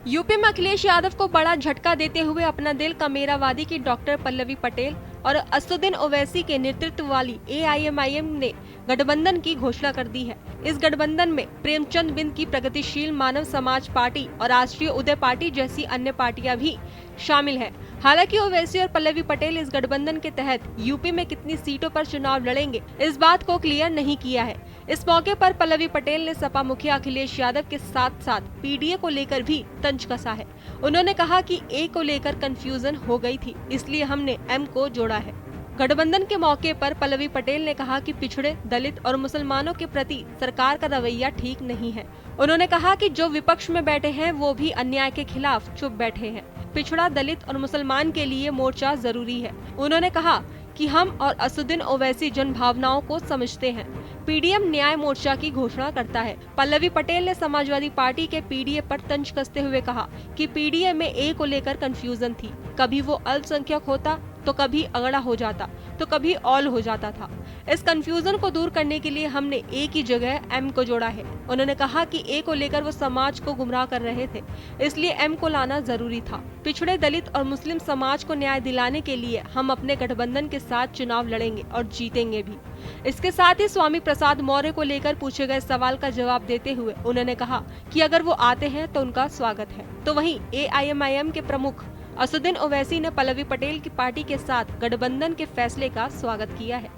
UP में अखिलेश यादव को बड़ा झटका देते हुए अपना दिल कमेरावादी की डॉक्टर पल्लवी पटेल और असदुद्दीन ओवैसी के नेतृत्व वाली एआईएमआईएम ने गठबंधन की घोषणा कर दी है। इस गठबंधन में प्रेमचंद बिंद की प्रगतिशील मानव समाज पार्टी और राष्ट्रीय उदय पार्टी जैसी अन्य पार्टियां भी शामिल है। हालांकि ओवैसी और पल्लवी पटेल इस गठबंधन के तहत यूपी में कितनी सीटों पर चुनाव लड़ेंगे, इस बात को क्लियर नहीं किया है। इस मौके पर पल्लवी पटेल ने सपा मुखिया अखिलेश यादव के साथ साथ पीडीए को लेकर भी तंज कसा है। उन्होंने कहा कि ए को लेकर कंफ्यूजन हो गई थी, इसलिए हमने एम को जोड़ा है। गठबंधन के मौके पर पल्लवी पटेल ने कहा कि पिछड़े, दलित और मुसलमानों के प्रति सरकार का रवैया ठीक नहीं है। उन्होंने कहा कि जो विपक्ष में बैठे हैं वो भी अन्याय के खिलाफ चुप बैठे हैं। पिछड़ा, दलित और मुसलमान के लिए मोर्चा जरूरी है। उन्होंने कहा कि हम और असदुद्दीन ओवैसी जन भावनाओं को समझते हैं। पीडीएम न्याय मोर्चा की घोषणा करता है। पल्लवी पटेल ने समाजवादी पार्टी के पीडीए पर तंज कसते हुए कहा कि पीडीए में ए को लेकर कंफ्यूजन थी। कभी वो अल्पसंख्यक होता तो कभी अगड़ा हो जाता तो कभी ऑल हो जाता था। इस कंफ्यूजन को दूर करने के लिए हमने ए की जगह एम को जोड़ा है। उन्होंने कहा कि ए को लेकर वो समाज को गुमराह कर रहे थे, इसलिए एम को लाना जरूरी था। पिछड़े, दलित और मुस्लिम समाज को न्याय दिलाने के लिए हम अपने गठबंधन के साथ चुनाव लड़ेंगे और जीतेंगे भी। इसके साथ ही स्वामी प्रसाद मौर्य को लेकर पूछे गए सवाल का जवाब देते हुए उन्होंने कहा कि अगर वो आते हैं तो उनका स्वागत है। तो वहीं एआईएमआईएम के प्रमुख असदुद्दीन ओवैसी ने पल्लवी पटेल की पार्टी के साथ गठबंधन के फैसले का स्वागत किया है।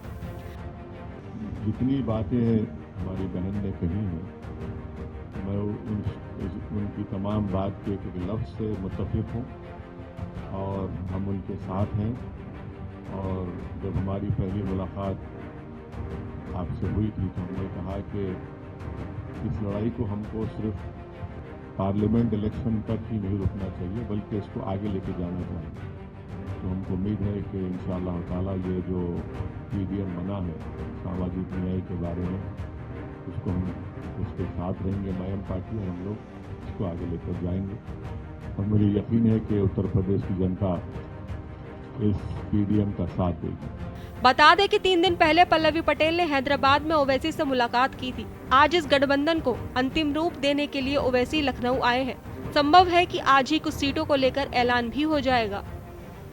जितनी बातें हमारी बहन ने कही हैं, मैं उनकी तमाम बात के एक लफ्ज़ से मुत्तफिक हूँ और हम उनके साथ हैं। और जब हमारी पहली मुलाकात आपसे हुई थी तो हमने कहा कि इस लड़ाई को हमको सिर्फ पार्लियामेंट इलेक्शन तक ही नहीं रुकना चाहिए, बल्कि इसको आगे लेके जाना चाहिए। तो हमको उम्मीद है कि इंशाअल्लाह ताला ये जो पीडीएम बना है सामाजिक न्याय के बारे में, उसको हम उसके साथ रहेंगे मायम पार्टी, और हम लोग इसको आगे लेकर जाएंगे। और मुझे यकीन है कि उत्तर प्रदेश की जनता इस पीडीएम का साथ देगी। बता दें कि 3 दिन पहले पल्लवी पटेल ने हैदराबाद में ओवैसी से मुलाकात की थी। आज इस गठबंधन को अंतिम रूप देने के लिए ओवैसी लखनऊ आए हैं। संभव है कि आज ही कुछ सीटों को लेकर ऐलान भी हो जाएगा।